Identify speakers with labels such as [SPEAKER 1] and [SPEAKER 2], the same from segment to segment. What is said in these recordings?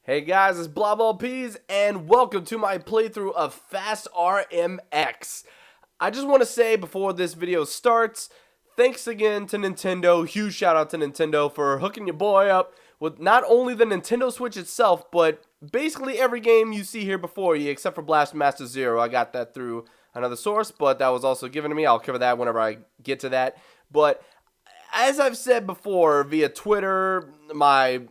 [SPEAKER 1] Hey guys, it's BONDofGAMES, and welcome to my playthrough of Fast RMX. I just want to say before this video starts, thanks again to Nintendo. Huge shout out to Nintendo for hooking your boy up with not only the Nintendo Switch itself, but basically every game you see here before you, except for Blast Master Zero. I got that through another source, but that was also given to me. I'll cover that whenever I get to that. But as I've said before via Twitter, my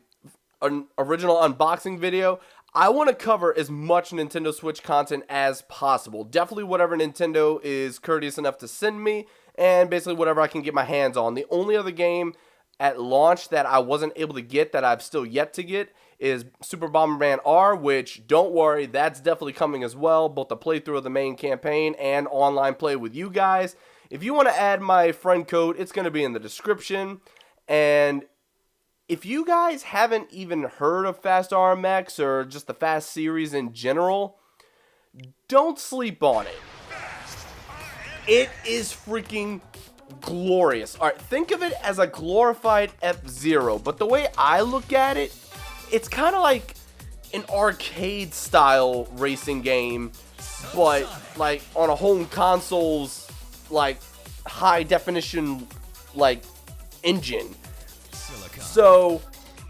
[SPEAKER 1] original unboxing video, I want to cover as much Nintendo Switch content as possible. Definitely whatever Nintendo is courteous enough to send me, and basically whatever I can get my hands on. The only other game at launch that I wasn't able to get, that I've still yet to get, is Super Bomberman R, which, don't worry, that's definitely coming as well. Both the playthrough of the main campaign and online play with you guys. If you want to add my friend code, it's going to be in the description. And if you guys haven't even heard of Fast RMX or just the Fast series in general, don't sleep on it. It is freaking glorious. Alright, think of it as a glorified F-Zero, but the way I look at it, it's kind of like an arcade style racing game, but like on a home console's like high definition like engine. So,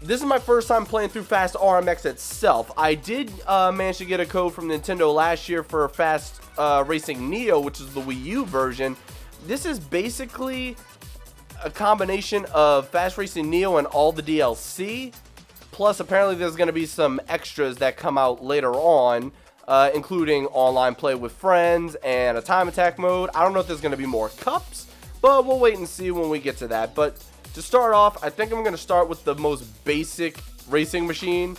[SPEAKER 1] this is my first time playing through Fast RMX itself. I did manage to get a code from Nintendo last year for Fast Racing Neo, which is the Wii U version. This is basically a combination of Fast Racing Neo and all the DLC. Plus, apparently there's going to be some extras that come out later on, including online play with friends and a time attack mode. I don't know if there's going to be more cups, but we'll wait and see when we get to that. But to start off, I think I'm going to start with the most basic racing machine.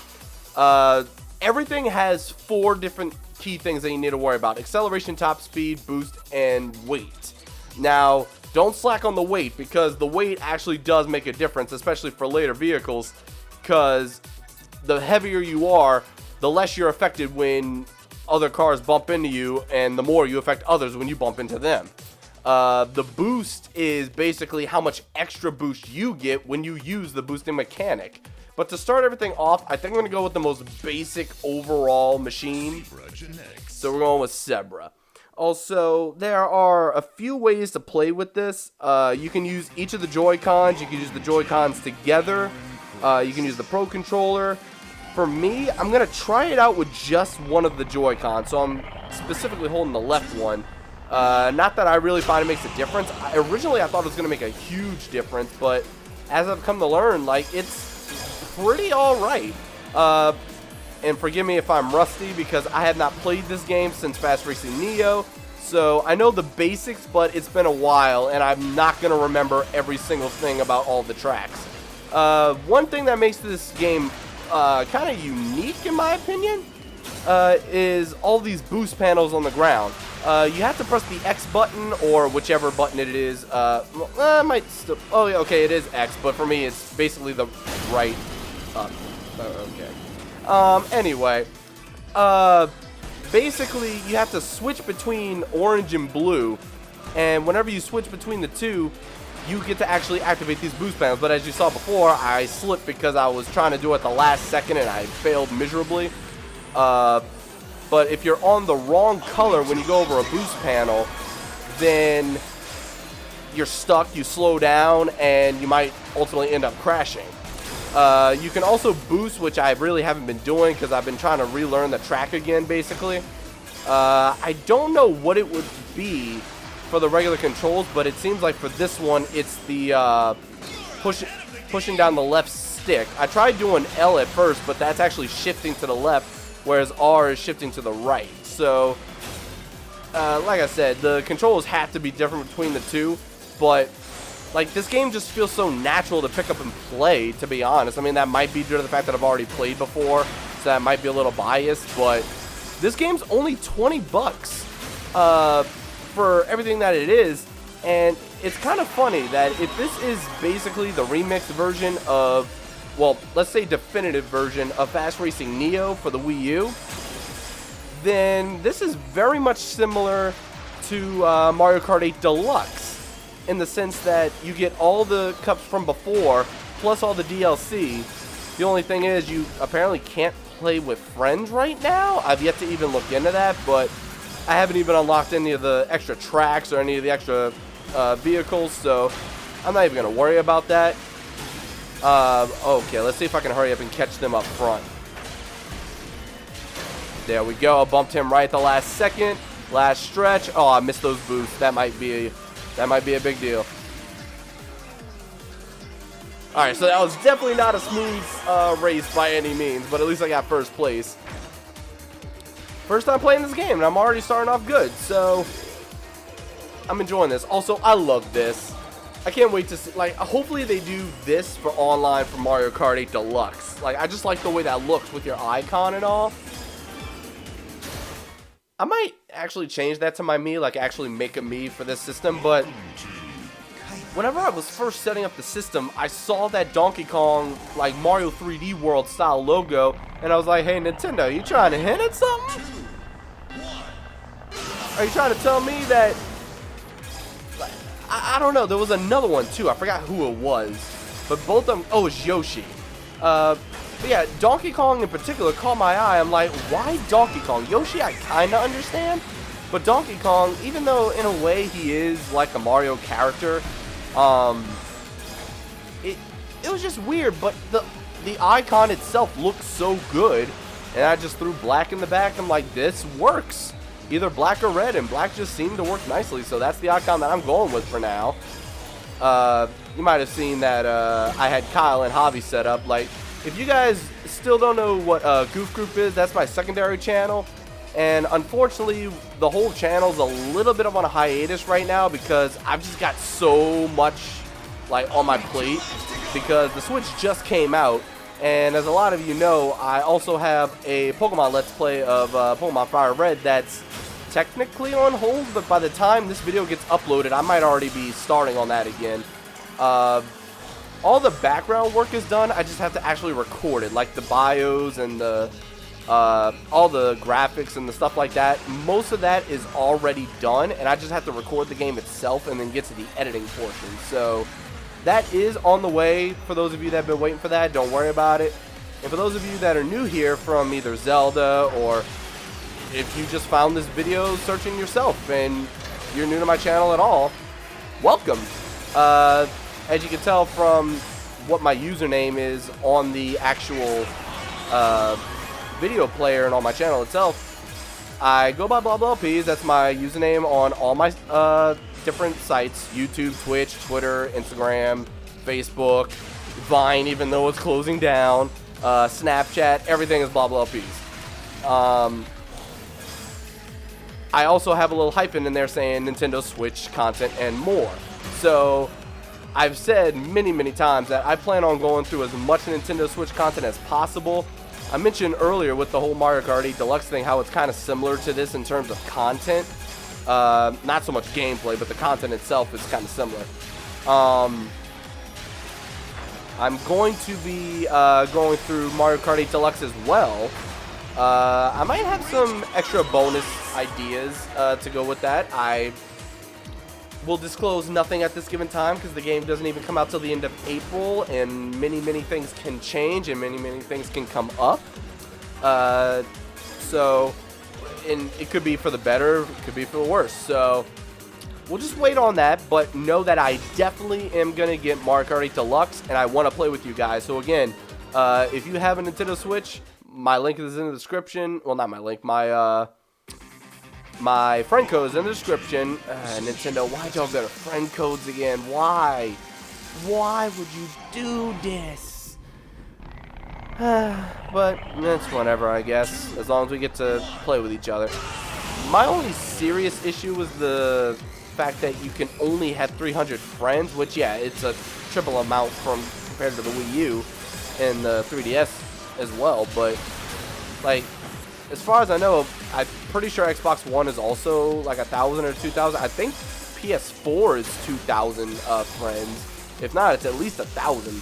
[SPEAKER 1] Everything has 4 different key things that you need to worry about: acceleration, top speed, boost, and weight. Now, don't slack on the weight, because the weight actually does make a difference, especially for later vehicles, because the heavier you are, the less you're affected when other cars bump into you, and the more you affect others when you bump into them. The boost is basically how much extra boost you get when you use the boosting mechanic. But to start everything off, I think I'm going to go with the most basic overall machine. So we're going with Zebra. Also, there are a few ways to play with this. You can use each of the Joy-Cons. You can use the Joy-Cons together. You can use the Pro Controller. For me, I'm going to try it out with just one of the Joy-Cons. So I'm specifically holding the left one. Not that I really find it makes a difference. Originally, I thought it was going to make a huge difference, but as I've come to learn, like, it's pretty alright. And forgive me if I'm rusty, because I have not played this game since Fast Racing Neo, so I know the basics, but it's been a while, and I'm not going to remember every single thing about all the tracks. One thing that makes this game kind of unique, in my opinion, is all these boost panels on the ground. You have to press the X button, or whichever button it is. I might still. Oh, yeah, okay, it is X, but for me, it's basically the right up. Okay. Anyway, basically, you have to switch between orange and blue, and whenever you switch between the two, you get to actually activate these boost panels. But as you saw before, I slipped because I was trying to do it the last second, and I failed miserably. But if you're on the wrong color when you go over a boost panel, then you're stuck, you slow down, and you might ultimately end up crashing. You can also boost, which I really haven't been doing because I've been trying to relearn the track again, basically. I don't know what it would be for the regular controls, but it seems like for this one, it's the pushing down the left stick. I tried doing L at first, but that's actually shifting to the left, whereas R is shifting to the right. So, like I said, the controls have to be different between the two, but like, this game just feels so natural to pick up and play, to be honest. I mean, that might be due to the fact that I've already played before, so that might be a little biased, but this game's only 20 bucks for everything that it is, and it's kind of funny that if this is basically the remixed version of, well, let's say definitive version of Fast Racing Neo for the Wii U, then this is very much similar to Mario Kart 8 Deluxe, in the sense that you get all the cups from before, plus all the DLC, The only thing is you apparently can't play with friends right now. I've yet to even look into that, but I haven't even unlocked any of the extra tracks or any of the extra vehicles, so I'm not even going to worry about that. Okay, let's see if I can hurry up and catch them up front. There we go. I bumped him right at the last second. Last stretch. Oh, I missed those boosts. That might be a big deal. Alright, so that was definitely not a smooth race by any means, but at least I got first place. First time playing this game, and I'm already starting off good, so I'm enjoying this. Also, I love this. I can't wait to see, like, hopefully they do this for online for Mario Kart 8 Deluxe. Like, I just like the way that looks with your icon and all. I might actually change that to my Mii, like actually make a Mii for this system, but whenever I was first setting up the system, I saw that Donkey Kong, like, Mario 3D World style logo, and I was like, hey, Nintendo, you trying to hint at something? Are you trying to tell me that, I don't know, there was another one too, I forgot who it was, but both of them, oh, it's Yoshi. But yeah, Donkey Kong in particular caught my eye. I'm like, why Donkey Kong? Yoshi I kinda understand, but Donkey Kong, even though in a way he is like a Mario character, it was just weird, but the icon itself looked so good, and I just threw black in the back. I'm like, this works. Either black or red, and black just seemed to work nicely, so that's the icon that I'm going with for now. You might have seen that I had Kyle and Hobby set up. Like, if you guys still don't know what Goof Group is, that's my secondary channel. And unfortunately, the whole channel's a little bit on a hiatus right now because I've just got so much, like, on my plate because the Switch just came out. And as a lot of you know, I also have a Pokemon Let's Play of Pokemon Fire Red that's technically on hold, but by the time this video gets uploaded, I might already be starting on that again. All the background work is done. I just have to actually record it, like the bios and the all the graphics and the stuff like that. Most of that is already done, and I just have to record the game itself and then get to the editing portion. So that is on the way. For those of you that have been waiting for that, don't worry about it. And for those of you that are new here from either Zelda, or if you just found this video searching yourself and you're new to my channel at all, welcome. As you can tell from what my username is on the actual video player and on my channel itself, I go by BONDofGAMES. That's my username on all my different sites: YouTube, Twitch, Twitter, Instagram, Facebook, Vine, even though it's closing down, Snapchat. Everything is BONDofGAMES. I also have a little hyphen in there saying Nintendo Switch content and more. So I've said many times that I plan on going through as much Nintendo Switch content as possible. I mentioned earlier with the whole Mario Kart 8 Deluxe thing how it's kind of similar to this in terms of content. Not so much gameplay, but the content itself is kind of similar. I'm going to be going through Mario Kart 8 Deluxe as well. I might have some extra bonus ideas to go with that. I will disclose nothing at this given time because the game doesn't even come out till the end of April, and many things can change and many things can come up. So, and it could be for the better, it could be for the worse. So we'll just wait on that, but know that I definitely am going to get Mario Kart 8 Deluxe, and I want to play with you guys. So again, if you have a Nintendo Switch, my link is in the description. Well, not my link, my friend code is in the description. Nintendo, why'd y'all go to friend codes again? Why? Why would you do this? But it's whatever, I guess, as long as we get to play with each other. My only serious issue was the fact that you can only have 300 friends, which, yeah, it's a triple amount compared to the Wii U and the 3DS as well, but, like, as far as I know, I'm pretty sure Xbox One is also like 1,000 or 2,000. I think PS4 is 2,000 friends. If not, it's at least 1,000.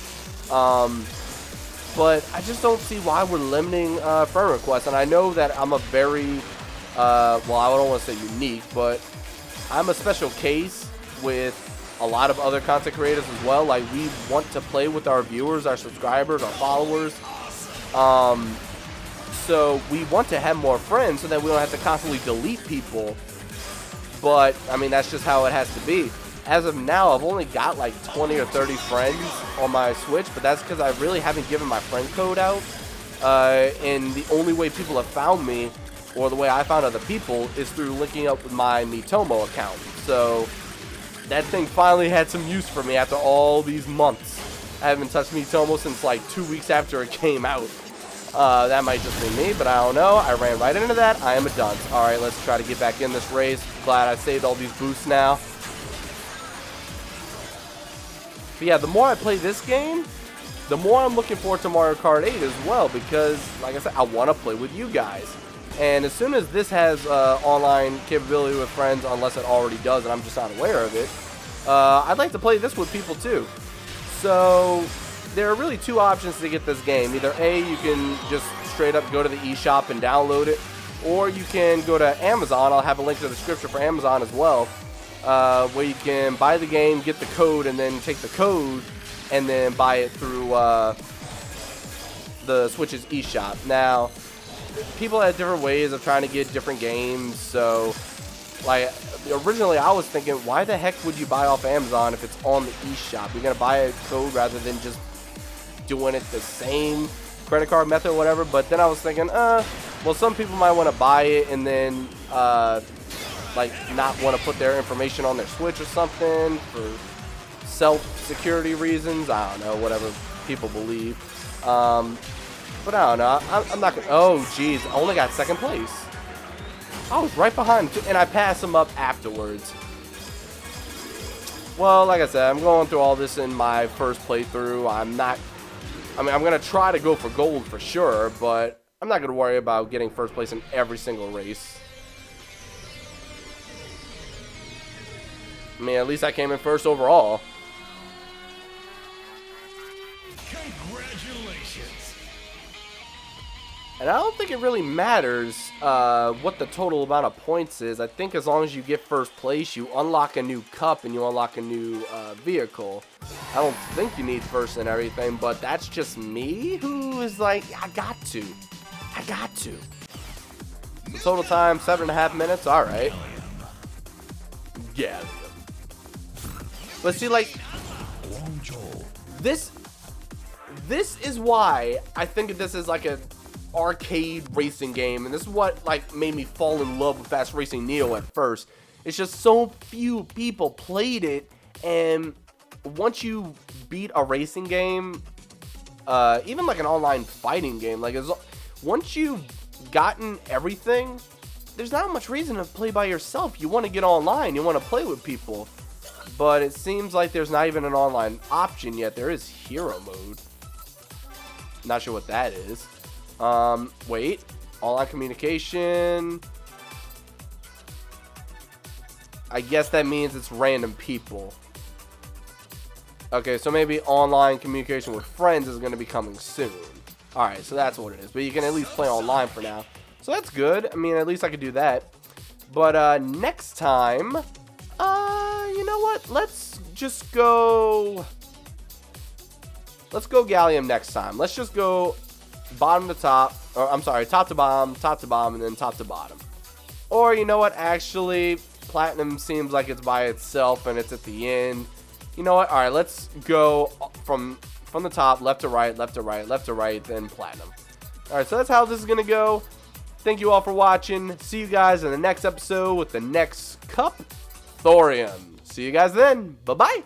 [SPEAKER 1] But I just don't see why we're limiting friend requests. And I know that I'm a very, well, I don't want to say unique, but I'm a special case with a lot of other content creators as well. Like, we want to play with our viewers, our subscribers, our followers. So we want to have more friends so that we don't have to constantly delete people. But, I mean, that's just how it has to be. As of now, I've only got like 20 or 30 friends on my Switch, but that's because I really haven't given my friend code out. And the only way people have found me, or the way I found other people, is through linking up with my Miitomo account. So that thing finally had some use for me after all these months. I haven't touched Miitomo since like 2 weeks after it came out. That might just be me, but I don't know. I ran right into that. I am a dunce. Alright, let's try to get back in this race. Glad I saved all these boosts now. But yeah, the more I play this game, the more I'm looking forward to Mario Kart 8 as well, because, like I said, I want to play with you guys. And as soon as this has online capability with friends, unless it already does and I'm just not aware of it, I'd like to play this with people too. So there are really two options to get this game. Either A, you can just straight up go to the eShop and download it, or you can go to Amazon. I'll have a link to the description for Amazon as well, where you can buy the game, get the code, and then take the code and then buy it through the Switch's eShop. Now, people have different ways of trying to get different games, so like originally I was thinking, why the heck would you buy off Amazon if it's on the eShop? You're gonna buy a code rather than just doing it the same credit card method or whatever. But then I was thinking, well, some people might want to buy it and then like not want to put their information on their Switch or something for self-security reasons. I don't know, whatever people believe. But I don't know. I'm not gonna. Oh, jeez, I only got second place. I was right behind him, and I passed him up afterwards. Well, like I said, I'm going through all this in my first playthrough. I'm gonna try to go for gold for sure, but I'm not gonna worry about getting first place in every single race. I mean, at least I came in first overall.
[SPEAKER 2] Congratulations.
[SPEAKER 1] And I don't think it really matters what the total amount of points is. I think as long as you get first place, you unlock a new cup and you unlock a new vehicle. I don't think you need first and everything, but that's just me who is like, I got to. The total time, 7.5 minutes. All right. Yeah. But see, like, this is why I think this is like a arcade racing game, and this is what like made me fall in love with Fast Racing Neo at first. It's just so few people played it, and once you beat a racing game, even like an online fighting game, like once you've gotten everything, there's not much reason to play by yourself. You want to get online, you want to play with people, but it seems like there's not even an online option yet. There is hero mode. Not sure what that is. Wait, online communication. I guess that means it's random people. Okay, so maybe online communication with friends is going to be coming soon. Alright, so that's what it is. But you can at least play online for now. So that's good. I mean, at least I could do that. But next time, you know what? Let's just go... Let's go Gallium next time. Let's just go bottom to top. Or, I'm sorry, top to bottom, and then top to bottom. Or, you know what? Actually, Platinum seems like it's by itself and it's at the end. You know what? Alright, let's go from the top, left to right, left to right, left to right, then Platinum. Alright, so that's how this is going to go. Thank you all for watching. See you guys in the next episode with the next cup, Thorium. See you guys then. Bye-bye.